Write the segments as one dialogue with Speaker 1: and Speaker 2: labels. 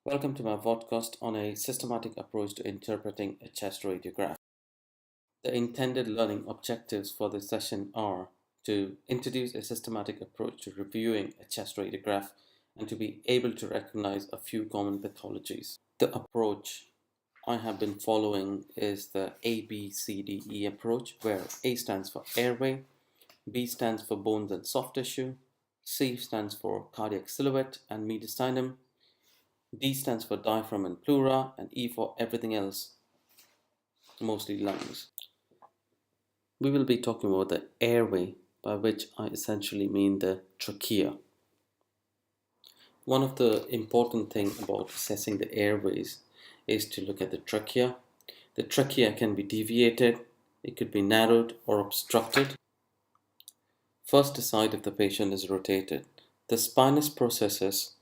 Speaker 1: Welcome to my podcast on a systematic approach to interpreting a chest radiograph. The intended learning objectives for this session are to introduce a systematic approach to reviewing a chest radiograph and to be able to recognize a few common pathologies. The approach I have been following is the ABCDE approach, where A stands for airway, B stands for bones and soft tissue, C stands for cardiac silhouette and mediastinum, D stands for diaphragm and pleura, and E for everything else, mostly lungs. We will be talking about the airway, by which I essentially mean the trachea. One of the important things about assessing the airways is to look at the trachea. The trachea can be deviated, it could be narrowed or obstructed. First, decide if the patient is rotated. The spinous processes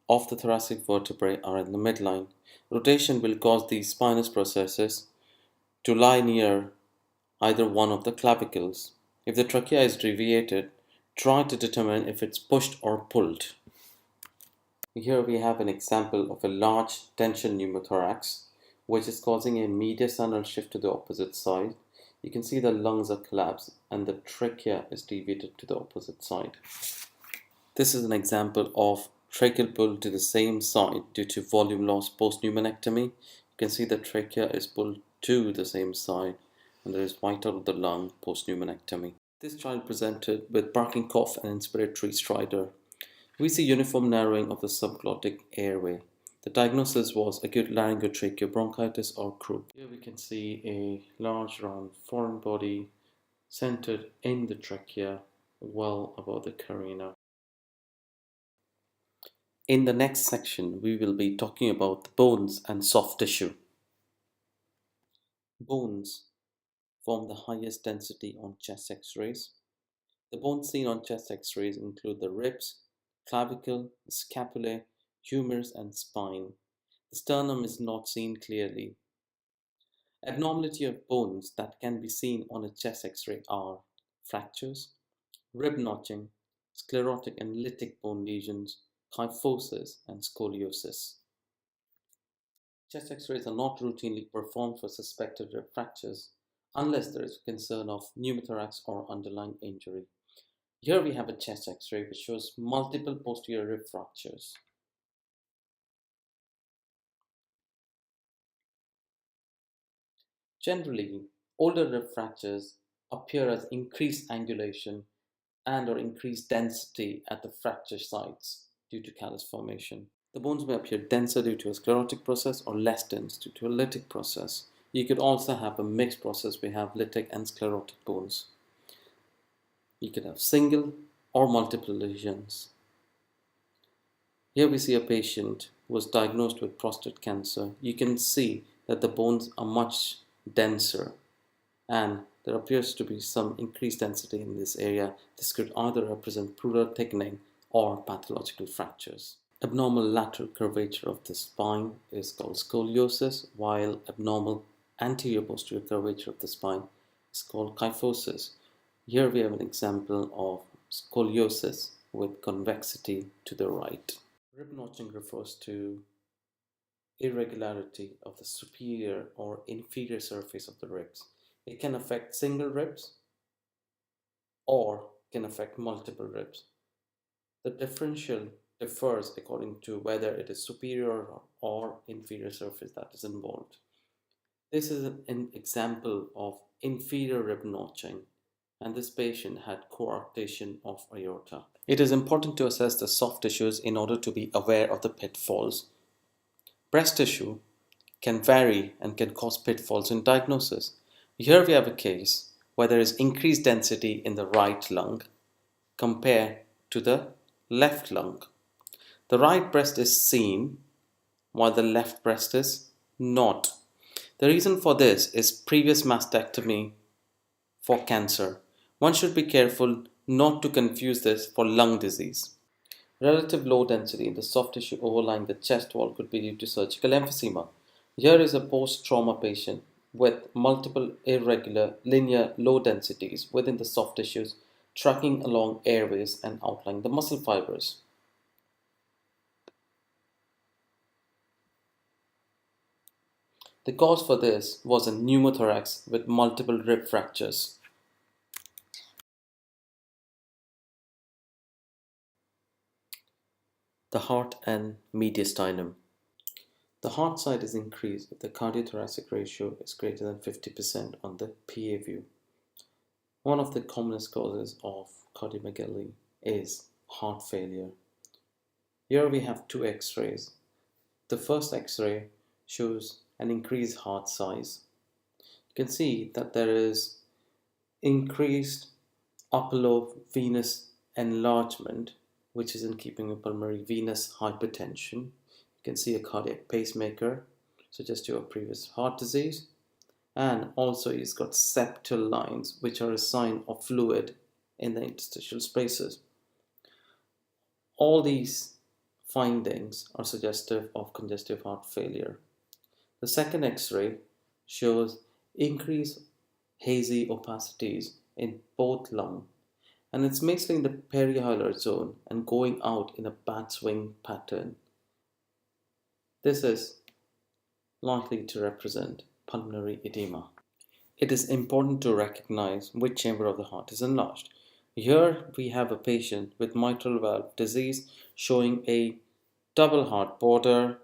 Speaker 1: of the thoracic vertebrae are in the midline. Rotation will cause these spinous processes to lie near either one of the clavicles. If the trachea is deviated, try to determine if it's pushed or pulled. Here we have an example of a large tension pneumothorax, which is causing a mediastinal shift to the opposite side. You can see the lungs are collapsed and the trachea is deviated to the opposite side. This is an example of tracheal pull to the same side due to volume loss post-pneumonectomy. You can see the trachea is pulled to the same side and there is white out of the lung post-pneumonectomy. This child presented with barking cough and inspiratory stridor. We see uniform narrowing of the subglottic airway. The diagnosis was acute laryngotracheal bronchitis or croup. Here we can see a large round foreign body centered in the trachea, well above the carina. In the next section, we will be talking about the bones and soft tissue. Bones form the highest density on chest x-rays. The bones seen on chest x-rays include the ribs, clavicle, scapulae, humerus, and spine. The sternum is not seen clearly. Abnormality of bones that can be seen on a chest x-ray are fractures, rib notching, sclerotic and lytic bone lesions, kyphosis, and scoliosis. Chest x-rays are not routinely performed for suspected rib fractures unless there is concern of pneumothorax or underlying injury. Here we have a chest x-ray which shows multiple posterior rib fractures. Generally, older rib fractures appear as increased angulation and or increased density at the fracture sites due to callus formation. The bones may appear denser due to a sclerotic process or less dense due to a lytic process. You could also have a mixed process. We have lytic and sclerotic bones. You could have single or multiple lesions. Here we see a patient who was diagnosed with prostate cancer. You can see that the bones are much denser and there appears to be some increased density in this area. This could either represent pleural thickening or pathological fractures. Abnormal lateral curvature of the spine is called scoliosis, while abnormal anterior posterior curvature of the spine is called kyphosis. Here we have an example of scoliosis with convexity to the right. Rib notching refers to irregularity of the superior or inferior surface of the ribs. It can affect single ribs or can affect multiple ribs. The differential differs according to whether it is superior or inferior surface that is involved. This is an example of inferior rib notching, and this patient had coarctation of aorta. It is important to assess the soft tissues in order to be aware of the pitfalls. Breast tissue can vary and can cause pitfalls in diagnosis. Here we have a case where there is increased density in the right lung compared to the left lung. The right breast is seen while the left breast is not. The reason for this is previous mastectomy for cancer. One should be careful not to confuse this for lung disease. Relative low density in the soft tissue overlying the chest wall could be due to surgical emphysema. Here is a post-trauma patient with multiple irregular linear low densities within the soft tissues tracking along airways and outlining the muscle fibers. The cause for this was a pneumothorax with multiple rib fractures. The heart and mediastinum. The heart side is increased if the cardiothoracic ratio is greater than 50% on the PA view. One of the commonest causes of cardiomegaly is heart failure. Here we have two X-rays. The first X-ray shows an increased heart size. You can see that there is increased upper lobe venous enlargement, which is in keeping with pulmonary venous hypertension. You can see a cardiac pacemaker, suggestive of previous heart disease. And also he's got septal lines, which are a sign of fluid in the interstitial spaces. All these findings are suggestive of congestive heart failure. The second X-ray shows increased hazy opacities in both lungs, and it's mostly in the perihilar zone and going out in a bat's wing pattern. This is likely to represent pulmonary edema. It is important to recognize which chamber of the heart is enlarged. Here we have a patient with mitral valve disease showing a double heart border,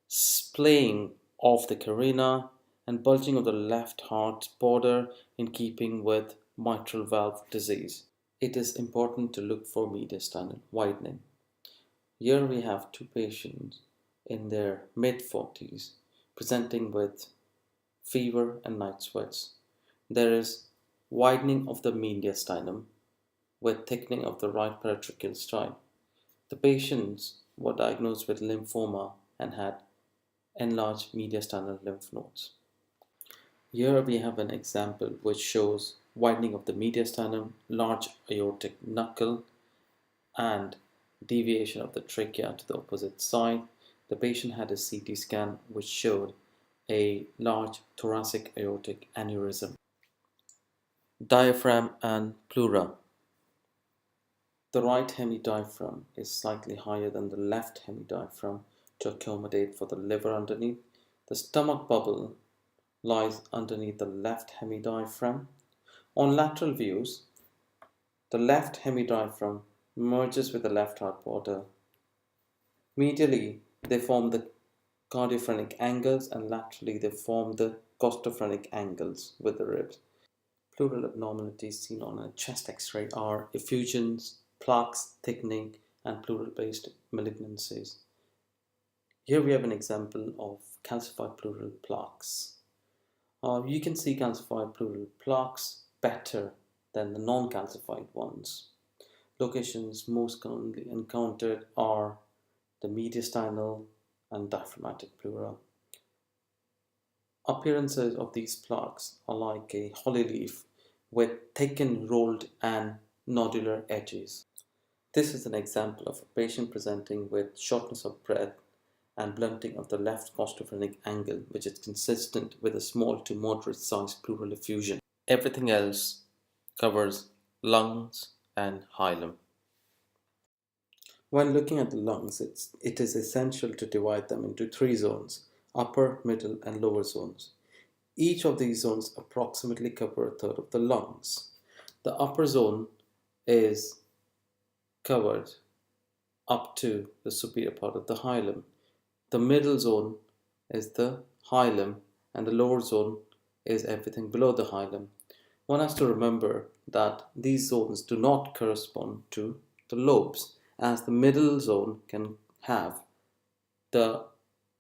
Speaker 1: splaying of the carina, and bulging of the left heart border in keeping with mitral valve disease. It is important to look for mediastinal widening. Here we have two patients in their mid-40s presenting with fever and night sweats. There is widening of the mediastinum with thickening of the right paratracheal stripe. The patients were diagnosed with lymphoma and had enlarged mediastinal lymph nodes. Here we have an example which shows widening of the mediastinum, large aortic knuckle, and deviation of the trachea to the opposite side. The patient had a CT scan which showed a large thoracic aortic aneurysm. Diaphragm and pleura. The right hemidiaphragm is slightly higher than the left hemidiaphragm to accommodate for the liver underneath. The stomach bubble lies underneath the left hemidiaphragm. On lateral views, the left hemidiaphragm merges with the left heart border. Medially, they form the cardiophrenic angles, and laterally they form the costophrenic angles with the ribs. Pleural abnormalities seen on a chest X-ray are effusions, plaques, thickening, and pleural-based malignancies. Here we have an example of calcified pleural plaques. You can see calcified pleural plaques better than the non-calcified ones. Locations most commonly encountered are the mediastinal and diaphragmatic pleura. Appearances of these plaques are like a holly leaf with thickened, rolled, and nodular edges. This is an example of a patient presenting with shortness of breath and blunting of the left costophrenic angle, which is consistent with a small to moderate sized pleural effusion. Everything else covers lungs and hilum. When looking at the lungs, it is essential to divide them into three zones: upper, middle, and lower zones. Each of these zones approximately cover a third of the lungs. The upper zone is covered up to the superior part of the hilum. The middle zone is the hilum, and the lower zone is everything below the hilum. One has to remember that these zones do not correspond to the lobes, as the middle zone can have the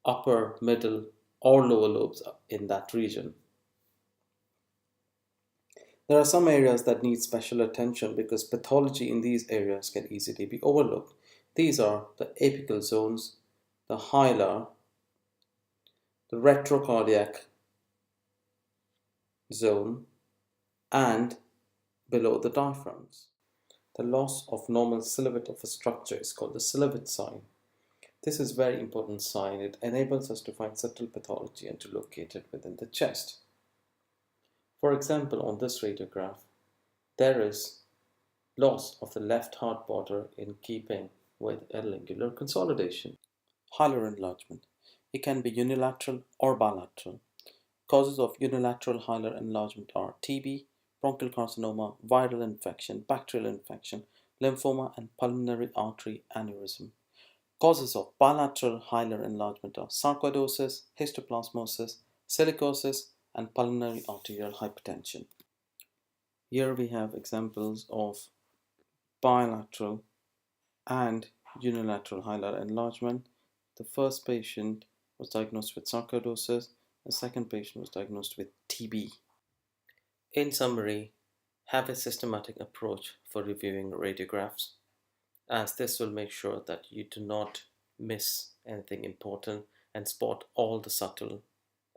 Speaker 1: upper, middle, or lower lobes in that region. There are some areas that need special attention because pathology in these areas can easily be overlooked. These are the apical zones, the hilar, the retrocardiac zone, and below the diaphragms. The loss of normal silhouette of a structure is called the silhouette sign. This is a very important sign. It enables us to find subtle pathology and to locate it within the chest. For example, on this radiograph, there is loss of the left heart border in keeping with a lingular consolidation. Hilar enlargement. It can be unilateral or bilateral. Causes of unilateral hilar enlargement are TB, bronchial carcinoma, viral infection, bacterial infection, lymphoma, and pulmonary artery aneurysm. Causes of bilateral hilar enlargement are sarcoidosis, histoplasmosis, silicosis, and pulmonary arterial hypertension. Here we have examples of bilateral and unilateral hilar enlargement. The first patient was diagnosed with sarcoidosis. The second patient was diagnosed with TB. In summary, have a systematic approach for reviewing radiographs, as this will make sure that you do not miss anything important and spot all the subtle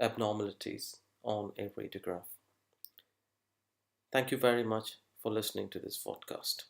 Speaker 1: abnormalities on a radiograph. Thank you very much for listening to this podcast.